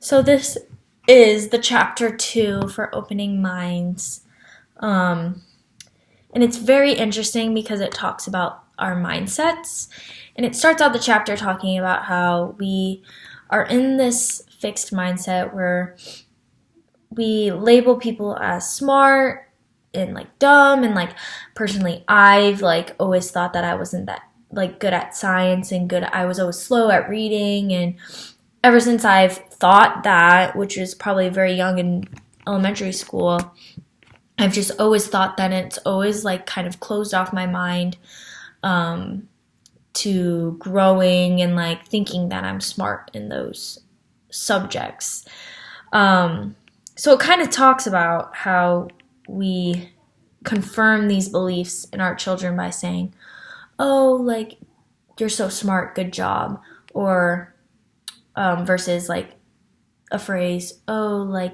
So this is the chapter 2 for opening minds. And it's very interesting because it talks about our mindsets. And it starts out the chapter talking about how we are in this fixed mindset where we label people as smart and dumb, and personally I've always thought that I wasn't that good at science and I was always slow at reading, and ever since I've thought that, which was probably very young in elementary school, I've just always thought that, and it's always kind of closed off my mind to growing and thinking that I'm smart in those subjects. So it kind of talks about how we confirm these beliefs in our children by saying, oh, you're so smart, good job. Or versus a phrase, oh,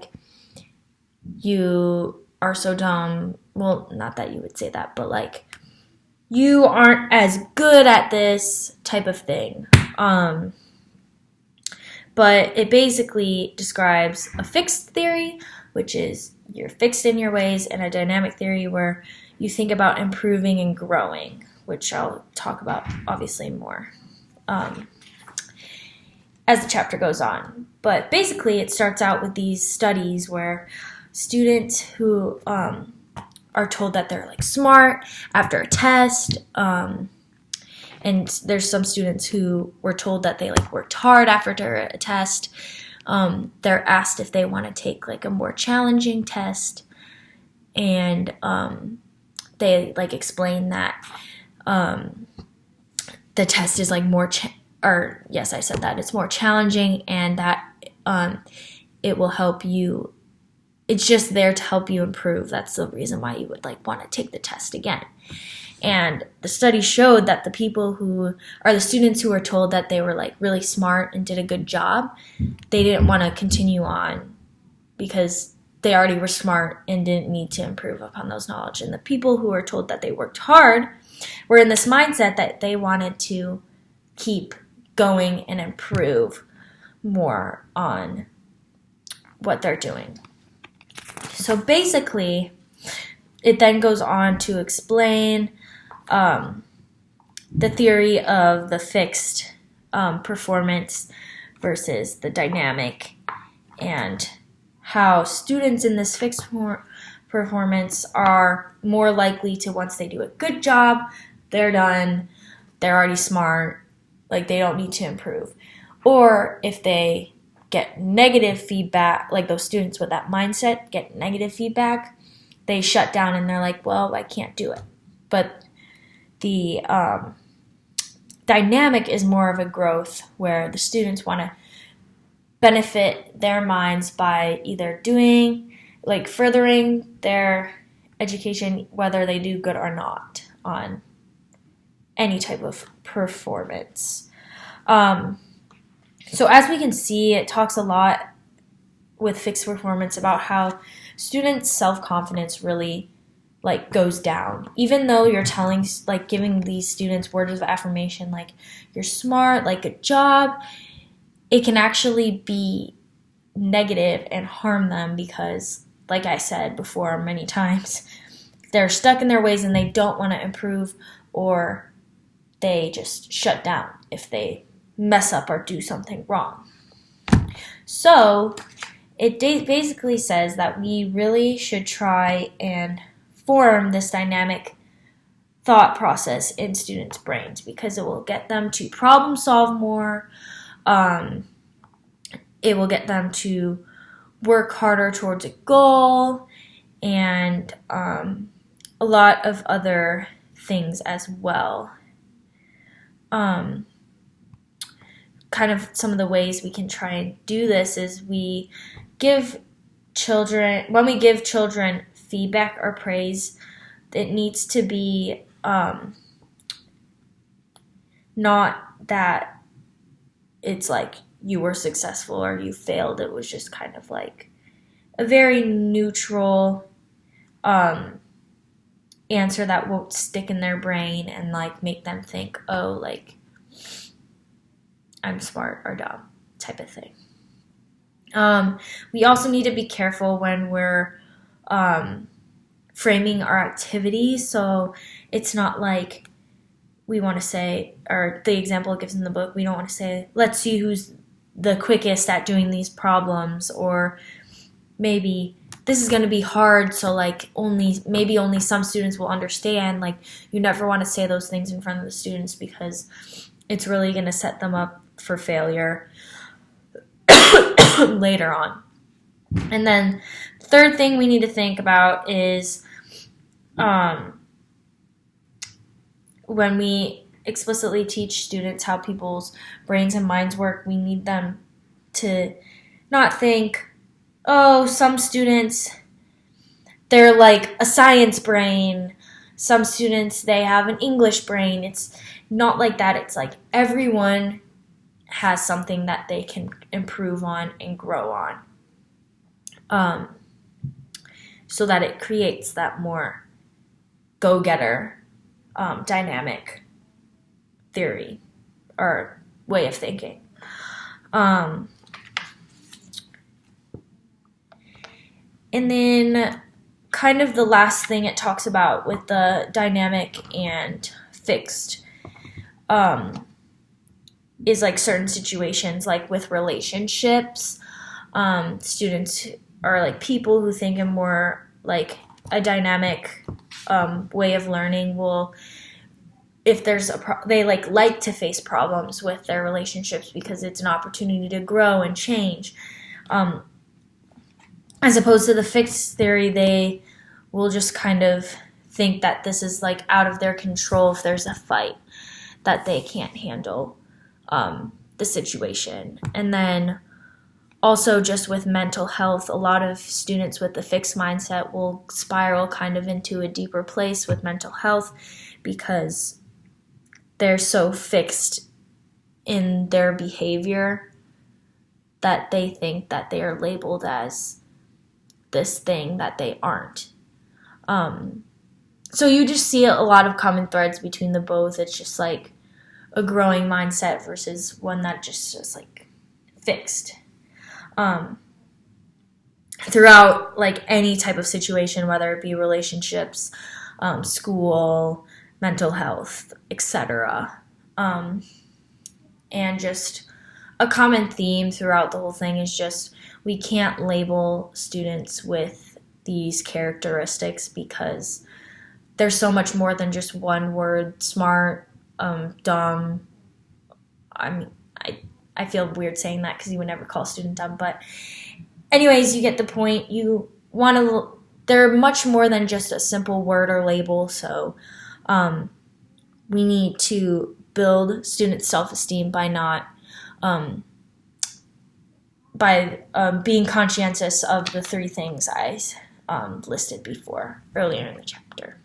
you are so dumb. Well, not that you would say that, but you aren't as good at this type of thing. But it basically describes a fixed theory, which is you're fixed in your ways, and a dynamic theory where you think about improving and growing, which I'll talk about obviously more as the chapter goes on. But basically it starts out with these studies where students who are told that they're smart after a test, and there's some students who were told that they worked hard after a test. They're asked if they want to take a more challenging test, and they explain that the test is more yes, I said that it's more challenging, and that it will help you. It's just there to help you improve. That's the reason why you would want to take the test again. And the study showed that the people who are the students who were told that they were really smart and did a good job, they didn't want to continue on because they already were smart and didn't need to improve upon those knowledge. And the people who were told that they worked hard were in this mindset that they wanted to keep going and improve more on what they're doing. So basically, it then goes on to explain the theory of the fixed performance versus the dynamic, and how students in this fixed performance are more likely to, once they do a good job, they're done, they're already smart, they don't need to improve. Or if they get negative feedback, those students with that mindset get negative feedback, they shut down and they're well, I can't do it. But the dynamic is more of a growth where the students want to benefit their minds by either doing, furthering their education, whether they do good or not on any type of performance. So as we can see, it talks a lot with fixed performance about how students' self-confidence really goes down. Even though you're telling, giving these students words of affirmation, you're smart, good job, it can actually be negative and harm them because, like I said before many times, they're stuck in their ways and they don't want to improve, or they just shut down if they mess up or do something wrong. So it basically says that we really should try and form this dynamic thought process in students' brains because it will get them to problem solve more. It will get them to work harder towards a goal, and a lot of other things as well. Kind of some of the ways we can try and do this is when we give children feedback or praise, it needs to be not that it's you were successful or you failed. It was just kind of a very neutral answer that won't stick in their brain and make them think, oh, I'm smart or dumb type of thing. We also need to be careful when we're framing our activities. So it's not like we want to say, or the example it gives in the book, we don't want to say, let's see who's the quickest at doing these problems, or maybe this is going to be hard, so like maybe only some students will understand. Like, you never want to say those things in front of the students because it's really going to set them up for failure later on. And then third thing we need to think about is when we explicitly teach students how people's brains and minds work, we need them to not think, oh, some students, they're like a science brain. Some students, they have an English brain. It's not like that. It's like everyone has something that they can improve on and grow on. So that it creates that more go-getter dynamic theory or way of thinking. And then kind of the last thing it talks about with the dynamic and fixed is like certain situations, like with relationships. Students are like people who think in more like a dynamic way of learning will, if there's they like to face problems with their relationships because it's an opportunity to grow and change. As opposed to the fixed theory, they will just kind of think that this is like out of their control if there's a fight, that they can't handle the situation. And then also just with mental health, a lot of students with the fixed mindset will spiral kind of into a deeper place with mental health because they're so fixed in their behavior that they think that they are labeled as this thing that they aren't. So you just see a lot of common threads between the both. It's just like a growing mindset versus one that just is like fixed. Throughout like any type of situation, whether it be relationships, school, mental health, etc. And just a common theme throughout the whole thing is just we can't label students with these characteristics because there's so much more than just one word: smart, dumb. I mean, I feel weird saying that because you would never call a student dumb, but anyways, you get the point. You want to. They're much more than just a simple word or label. So, we need to build student self-esteem by not. Being conscientious of the three things I listed before earlier in the chapter.